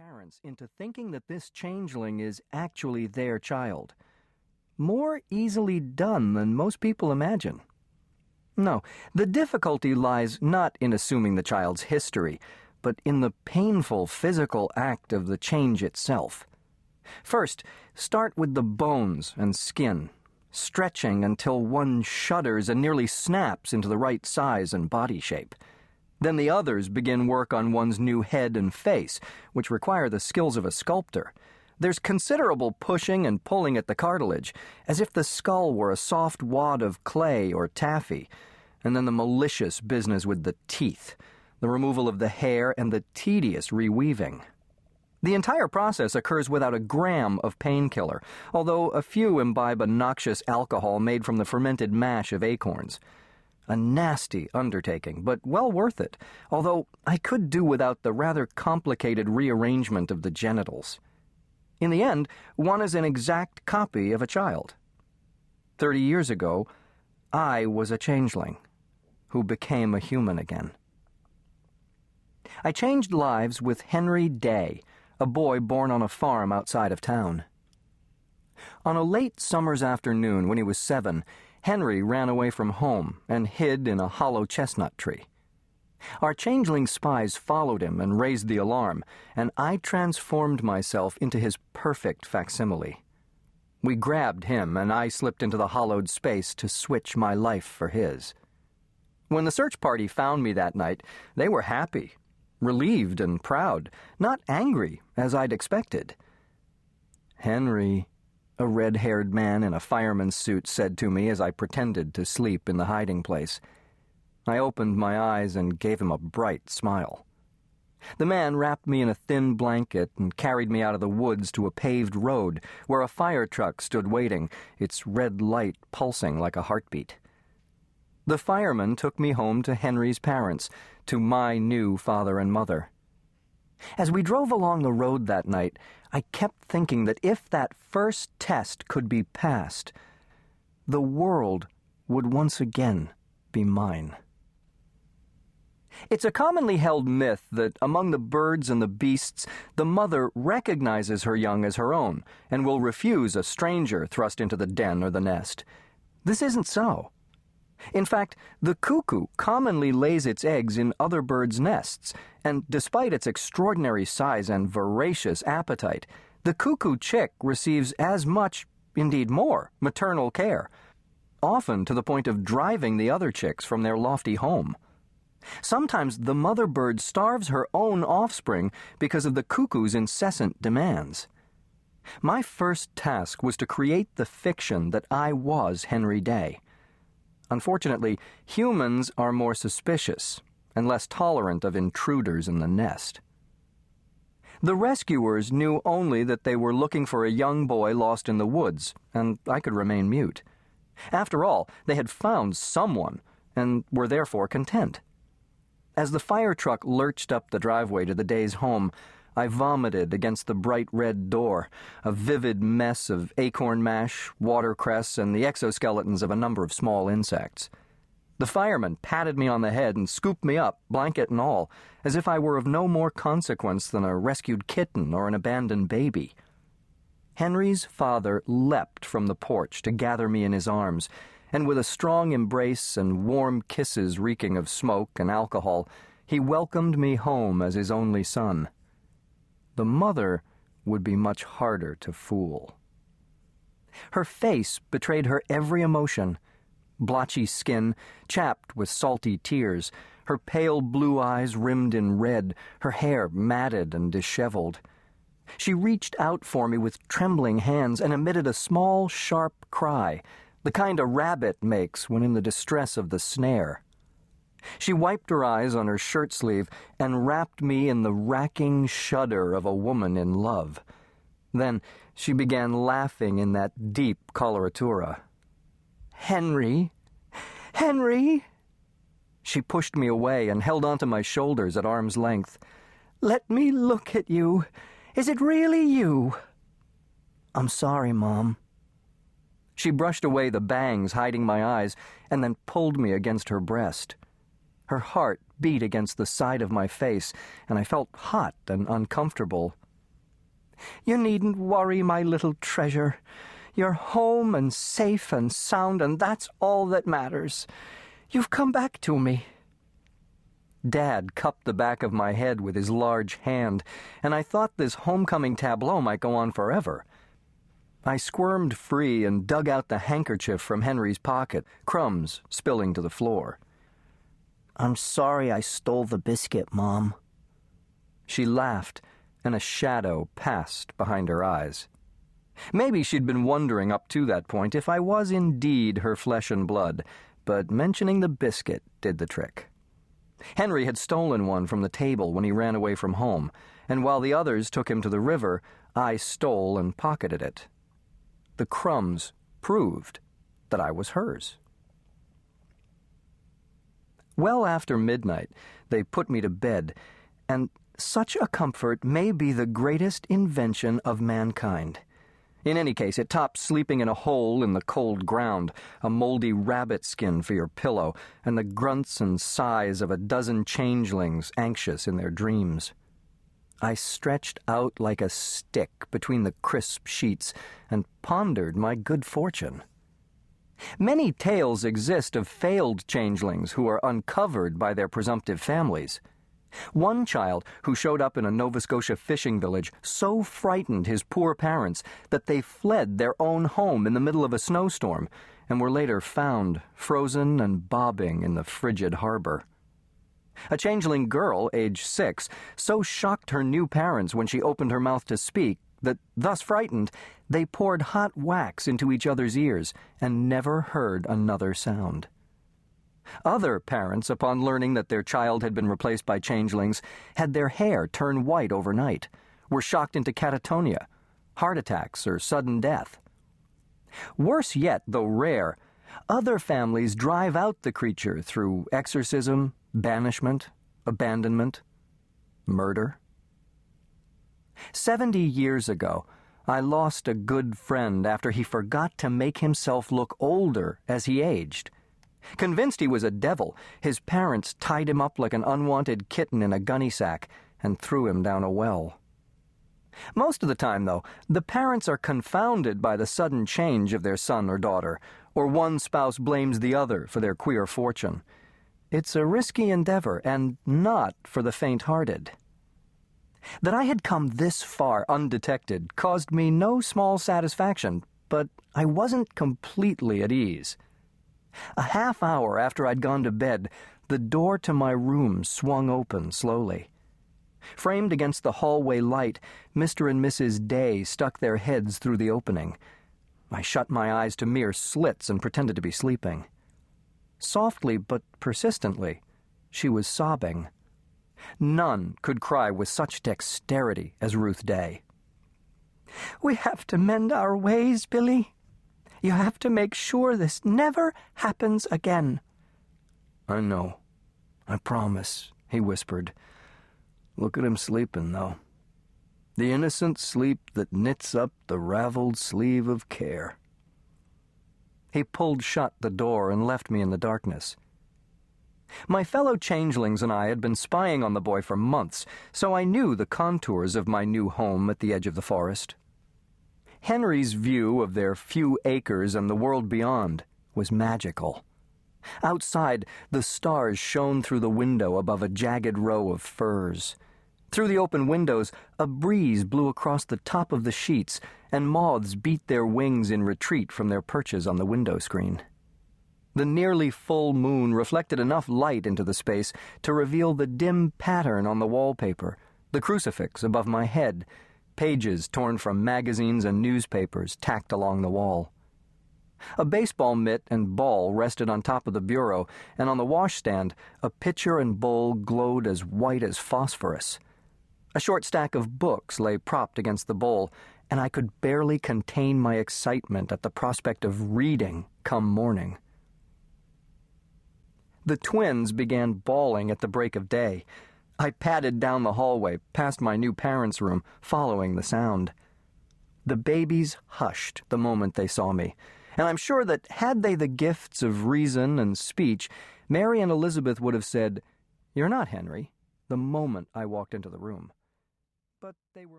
parents into thinking that this changeling is actually their child. More easily done than most people imagine. No, the difficulty lies not in assuming the child's history, but in the painful physical act of the change itself. First, start with the bones and skin, stretching until one shudders and nearly snaps into the right size and body shape. Then the others begin work on one's new head and face, which require the skills of a sculptor. There's considerable pushing and pulling at the cartilage, as if the skull were a soft wad of clay or taffy, and then the malicious business with the teeth, the removal of the hair, and the tedious reweaving. The entire process occurs without a gram of painkiller, although a few imbibe a noxious alcohol made from the fermented mash of acorns. A nasty undertaking, but well worth it, although I could do without the rather complicated rearrangement of the genitals. In the end, one is an exact copy of a child. 30 years ago, I was a changeling who became a human again. I changed lives with Henry Day, a boy born on a farm outside of town. On a late summer's afternoon when he was 7, Henry ran away from home and hid in a hollow chestnut tree. Our changeling spies followed him and raised the alarm, and I transformed myself into his perfect facsimile. We grabbed him, and I slipped into the hollowed space to switch my life for his. When the search party found me that night, they were happy, relieved and proud, not angry, as I'd expected. "Henry," a red-haired man in a fireman's suit said to me as I pretended to sleep in the hiding place. I opened my eyes and gave him a bright smile. The man wrapped me in a thin blanket and carried me out of the woods to a paved road where a fire truck stood waiting, its red light pulsing like a heartbeat. The fireman took me home to Henry's parents, to my new father and mother. As we drove along the road that night, I kept thinking that if that first test could be passed, the world would once again be mine. It's a commonly held myth that among the birds and the beasts, the mother recognizes her young as her own and will refuse a stranger thrust into the den or the nest. This isn't so. In fact, the cuckoo commonly lays its eggs in other birds' nests, and despite its extraordinary size and voracious appetite, the cuckoo chick receives as much, indeed more, maternal care, often to the point of driving the other chicks from their lofty home. Sometimes the mother bird starves her own offspring because of the cuckoo's incessant demands. My first task was to create the fiction that I was Henry Day. Unfortunately, humans are more suspicious and less tolerant of intruders in the nest. The rescuers knew only that they were looking for a young boy lost in the woods, and I could remain mute. After all, they had found someone, and were therefore content. As the fire truck lurched up the driveway to the day's home, I vomited against the bright red door, a vivid mess of acorn mash, watercress, and the exoskeletons of a number of small insects. The fireman patted me on the head and scooped me up, blanket and all, as if I were of no more consequence than a rescued kitten or an abandoned baby. Henry's father leapt from the porch to gather me in his arms, and with a strong embrace and warm kisses reeking of smoke and alcohol, he welcomed me home as his only son. The mother would be much harder to fool. Her face betrayed her every emotion. Blotchy skin, chapped with salty tears, her pale blue eyes rimmed in red, her hair matted and disheveled. She reached out for me with trembling hands and emitted a small, sharp cry, the kind a rabbit makes when in the distress of the snare. She wiped her eyes on her shirt sleeve and wrapped me in the racking shudder of a woman in love. Then she began laughing in that deep coloratura. "Henry! Henry!" She pushed me away and held onto my shoulders at arm's length. "Let me look at you. Is it really you?" "I'm sorry, Mom." She brushed away the bangs hiding my eyes and then pulled me against her breast. Her heart beat against the side of my face, and I felt hot and uncomfortable, You needn't worry, my little treasure. You're home and safe and sound, and that's all that matters. You've come back to me." Dad cupped the back of my head with his large hand, and I thought this homecoming tableau might go on forever. I squirmed free and dug out the handkerchief from Henry's pocket, crumbs spilling to the floor. "I'm sorry I stole the biscuit, Mom." She laughed, and a shadow passed behind her eyes. Maybe she'd been wondering up to that point if I was indeed her flesh and blood, but mentioning the biscuit did the trick. Henry had stolen one from the table when he ran away from home, and while the others took him to the river, I stole and pocketed it. The crumbs proved that I was hers. Well after midnight, they put me to bed, and such a comfort may be the greatest invention of mankind. In any case, it topped sleeping in a hole in the cold ground, a moldy rabbit skin for your pillow, and the grunts and sighs of a dozen changelings anxious in their dreams. I stretched out like a stick between the crisp sheets and pondered my good fortune. Many tales exist of failed changelings who are uncovered by their presumptive families. One child who showed up in a Nova Scotia fishing village so frightened his poor parents that they fled their own home in the middle of a snowstorm and were later found frozen and bobbing in the frigid harbor. A changeling girl, age 6, so shocked her new parents when she opened her mouth to speak that, thus frightened, they poured hot wax into each other's ears and never heard another sound. Other parents, upon learning that their child had been replaced by changelings, had their hair turn white overnight, were shocked into catatonia, heart attacks, or sudden death. Worse yet, though rare, other families drive out the creature through exorcism, banishment, abandonment, murder. 70 years ago, I lost a good friend after he forgot to make himself look older as he aged. Convinced he was a devil, his parents tied him up like an unwanted kitten in a gunny sack and threw him down a well. Most of the time, though, the parents are confounded by the sudden change of their son or daughter, or one spouse blames the other for their queer fortune. It's a risky endeavor, and not for the faint-hearted. That I had come this far undetected caused me no small satisfaction, but I wasn't completely at ease. A half hour after I'd gone to bed, the door to my room swung open slowly. Framed against the hallway light, Mr. and Mrs. Day stuck their heads through the opening. I shut my eyes to mere slits and pretended to be sleeping. Softly but persistently, she was sobbing. None could cry with such dexterity as Ruth Day. "We have to mend our ways, Billy. You have to make sure this never happens again." "I know. I promise," he whispered. "Look at him sleeping, though. The innocent sleep that knits up the raveled sleeve of care." He pulled shut the door and left me in the darkness. My fellow changelings and I had been spying on the boy for months, so I knew the contours of my new home at the edge of the forest. Henry's view of their few acres and the world beyond was magical. Outside, the stars shone through the window above a jagged row of firs. Through the open windows, a breeze blew across the top of the sheets, and moths beat their wings in retreat from their perches on the window screen. The nearly full moon reflected enough light into the space to reveal the dim pattern on the wallpaper, the crucifix above my head, pages torn from magazines and newspapers tacked along the wall. A baseball mitt and ball rested on top of the bureau, and on the washstand, a pitcher and bowl glowed as white as phosphorus. A short stack of books lay propped against the bowl, and I could barely contain my excitement at the prospect of reading come morning. The twins began bawling at the break of day. I padded down the hallway, past my new parents' room, following the sound. The babies hushed the moment they saw me, and I'm sure that had they the gifts of reason and speech, Mary and Elizabeth would have said, "You're not Henry," the moment I walked into the room. But they were